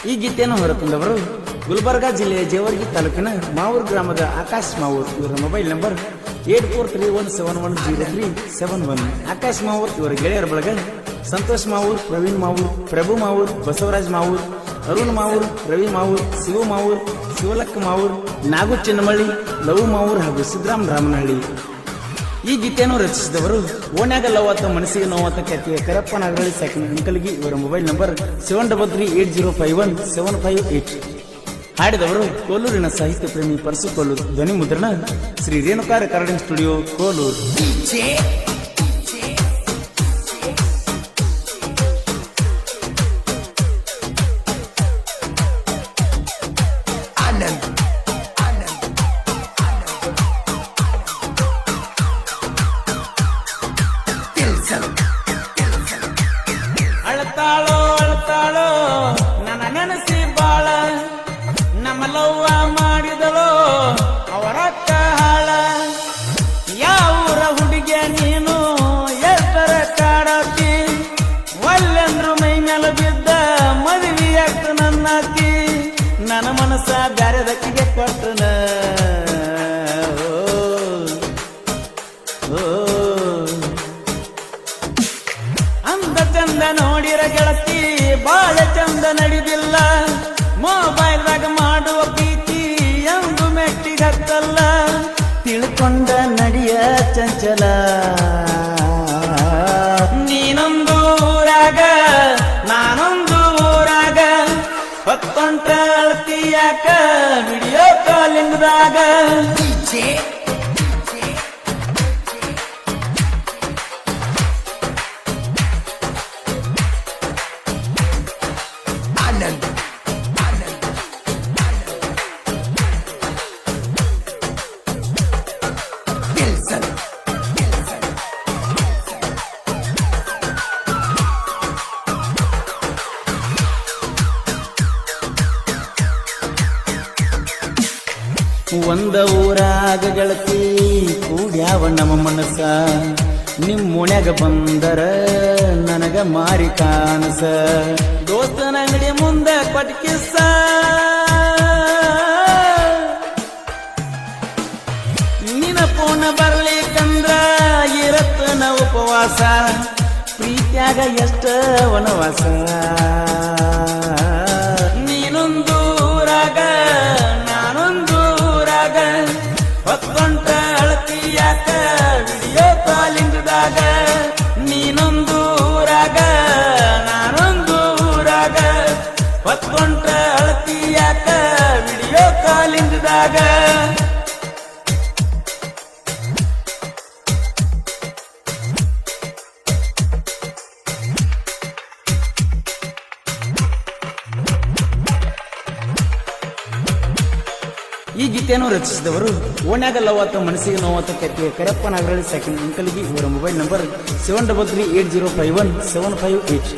ಈ ಗೀತೆಯನ್ನು ಹೊರತಂದವರು ಗುಲ್ಬರ್ಗಾ ಜಿಲ್ಲೆಯ ಜೇವರ್ಗಿ ತಾಲೂಕಿನ ಮಾವೂರು ಗ್ರಾಮದ ಆಕಾಶ್ ಮಾವೂರ್. ಇವರ ಮೊಬೈಲ್ ನಂಬರ್ 8431710371. ಆಕಾಶ್ ಮಾವೂರ್ ಇವರ ಗೆಳೆಯರ ಬಳಗ ಸಂತೋಷ್ ಮಾವೂರ್, ಪ್ರವೀಣ್ ಮಾವೂರ್, ಪ್ರಭು ಮಾವೂರ್, ಬಸವರಾಜ್ ಮಾವೂರ್, ಅರುಣ್ ಮಾವೂರ್, ರವಿ ಮಾವೂರ್, ಶಿವು ಮಾವೂರ್, ಶಿವಲಕ್ಕ ಮಾವೂರ್, ನಾಗು ಚಿನ್ನಮಳ್ಳಿ, ಲವು ಮಾವೂರ್ ಹಾಗೂ ಸಿದ್ದರಾಮ್ ರಾಮನಹಳ್ಳಿ. ಈ ಗೀತೆಯನ್ನು ರಚಿಸಿದವರು ಓಣ್ಯಾಗ ಲವಾತ ಮನಸ್ಸಿಗೆ ನೋವಾತ ಖ್ಯಾತಿಯ ಕರಪ್ಪ ನಾಗರಳ್ಳಿ ಸಾಕಿನ ಅಂಕಲ್ಗಿ. ಇವರ ಮೊಬೈಲ್ ನಂಬರ್ 7338051758. ಹಾಡಿದವರು ಕೋಲೂರಿನ ಸಾಹಿತ್ಯ ಪ್ರೇಮಿ ಪರಸು ಕೋಲೂರು. ಧ್ವನಿ ಮುದ್ರಣ ಶ್ರೀ ರೇಣುಕಾ ರೆಕಾರ್ಡಿಂಗ್ ಸ್ಟುಡಿಯೋ ಕೋಲೂರು. ಅಳತಾಳೋ ಅಳತಾಳೋ ನನ್ನ ನೆನಸಿ ಬಾಳ, ನಮ್ಮ ಲವ್ವ ಮಾಡಿದಳೋ ಅವರಕ್ಕ ಹಾಳ. ಯಾವೂರ ಹುಡುಗಿಯ ನೀನು ಎಷ್ಟರ ಕಾಡತಿ, ಒಲ್ಲೆಂದ್ರು ಮೈ ಮೇಲೆ ಬಿದ್ದ ಮದುವೆಯಾಗ್ತ ನನ್ನತಿ. ನನ್ನ ಮನಸ್ಸ ಬ್ಯಾರೆದಕ್ಕಿಗೆ ಕೊಟ್ಟನ ಅಂದ ಚಂದ ನೋಡಿರ ಗೆಳತಿ ಬಾಳ ಚಂದ ನಡೆದಿಲ್ಲ. ಮೊಬೈಲ್ದಾಗ ಮಾಡುವ ಪ್ರೀತಿ ಎಂದು ಮೆಟ್ಟಿಗೆ ಹತ್ತಲ್ಲ. ತಿಳ್ಕೊಂಡ ನಡಿಯ ಚಂಚಲ ನೀನೊಂದು ಊರಾಗ ನಾನೊಂದು ಊರಾಗ, ಹೊತ್ತೊಂಟ ಅಳ್ತಿಯಾಕ ವಿಡಿಯೋ ಕಾಲಿಂಗ್ದಾಗ. ಒಂದ ಊರಾಗ ಗೆಳತಿ ಕೂಡ್ಯಾವ ನಮ್ಮ ಮನಸ್ಸ, ನಿಮ್ಮೋಣ್ಯಾಗ ಬಂದರ ನನಗ ಮಾರಿ ಕಾನಸ. ದೋಸ್ತನ ಅಂಗಡಿ ಮುಂದ ಕೊಟ್ಕಿಸ ನಿನ ಪೋನ ಬರ್ಲಿಕ್ಕಂದ್ರ ಇರತ್ತನ ಉಪವಾಸ. ಪ್ರೀತ್ಯಾಗ ಎಷ್ಟ ವನವಾಸ. ನೀನೊಂದು ಊರಾಗ ನಾನೊಂದು ಊರಾಗ, ಹೊತ್ತೊಂಟ ಅಳತಿಯಾಕ ವಿಡಿಯೋ ಕಾಲಿಂಗ್ದಾಗ. ನೀನೊಂದು ಊರಾಗ ನಾನೊಂದು ಊರಾಗ, ಹೊತ್ತೊಂಟ ಅಳತಿಯಾಕ ವಿಡಿಯೋ ಕಾಲಿಂಗ್ದಾಗ. ಈ ಗೀತೆಯನ್ನು ರಚಿಸಿದವರು ಓಣ್ಯಾಗ ಲವಾತ ಮನಸ್ಸಿಗೆ ನೋವಾತ ಖ್ಯಾತಿಯ ಕರಪ್ಪ ನಾಗರಳ್ಳಿ ಸಾಕಿನ ಅಂಕಲ್ಗಿ. ಇವರ ಮೊಬೈಲ್ ನಂಬರ್ 7338051758.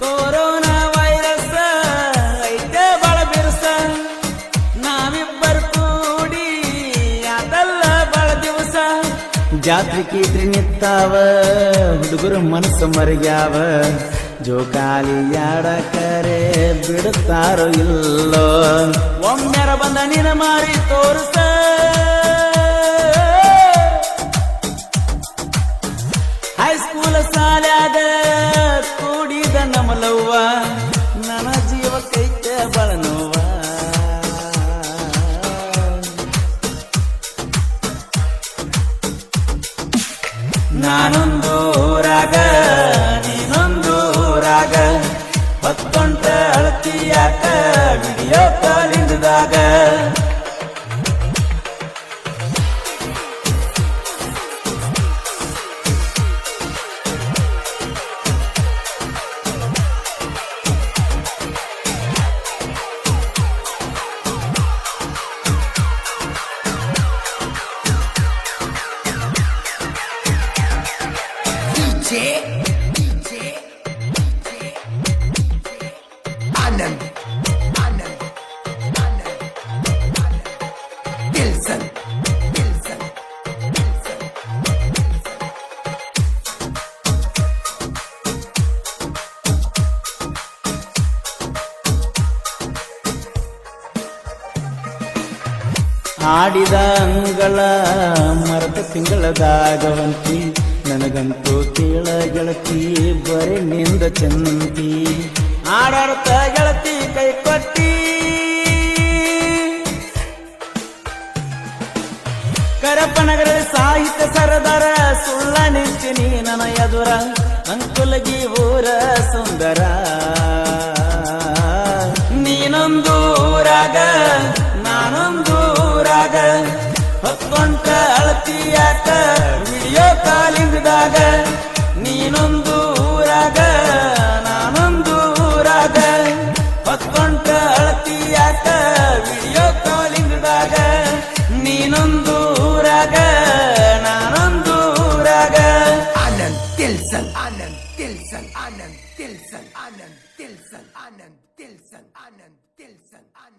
ಕೊರೋನಾ ವೈರಸ್ ಐತೆ ಬಾಳ ಬಿರುಸ, ನಾವಿಬ್ಬರು ಕೂಡಿ ಅದಲ್ಲ ಬಾಳ ದಿವಸ. ಜಾತ್ರೆ ಕೀತ್ರಿ ನಿತ್ತಾವ ಹುಡುಗರು ಮನಸ್ಸು ಮರಿಗ್ಯಾವ, ಜೋಕಾಲಿ ಯಾಡಕರೆ ಬಿಡುತ್ತಾರೋ ಇಲ್ಲೋ. ಒಮ್ಮೆರ ಬಂದ ನಿನ ಮಾರಿ ತೋರಿಸ, ಹೈಸ್ಕೂಲ್ ಶಾಲ್ಯಾಗ ಕೂಡಿದ ನಮಲವ್ವ, ನನ್ನ ಜೀವ ಕೈತೆ ಬಾಳ ನೋವ. ನಾನೊಂದು ಊರಾಗ ನೀನೊಂದು ಊರಾಗ, ಹೊತ್ತೊಂಟ ಅಳತಿಯಾಕ video ಕಾಲಿಂಗ್ದಾಗ. Anand, Anand, Anand, Dilson, Dilson, Dilson. ಆಡಿದ ಅಂಗಳ ಮರದ ತಿಂಗಳದಾಗವಂತಿ ನನಗಂತೂ ಕೇಳ ಗೆಳತಿ ಬರೀ ನಿಂದ ಚಂತಿ ಆಡಾಡ್ತ ಗೆಳತಿ ಕೈ ಕೊಟ್ಟಿ ಕರಪನಗರ ಸಾಹಿತ್ಯ ಸರದಾರ ಸುಳ್ಳ ನಿಂಚಿನಿ ನನ್ನ ಎದುರ ಅಂಕುಲಗಿ ಊರ ಸುಂದರ ನೀನೊಂದು ಊರಾಗ ನಾನೊಂದು ಊರಾಗ ಹೊತ್ಕೊಂಡ ಅಳತಿಯಾಕ ವಿಡಿಯೋ ಕಾಲಿಂಗದಾಗ ನೀನೊಂದು ಊರಾಗ ನಾನೊಂದು ಊರಾಗ ಹೊತ್ಕೊಂಡ ಅಳತಿಯಾಕ ವಿಡಿಯೋ ಕಾಲಿಂಗದಾಗ ನೀನೊಂದು ಊರಾಗ ನಾನೊಂದು ಊರಾಗ Anand, Dilson, Anand, Dilson, Anand, Dilson, Anand, Dilson, Anand, Dilson, Anand, Dilson, Anand.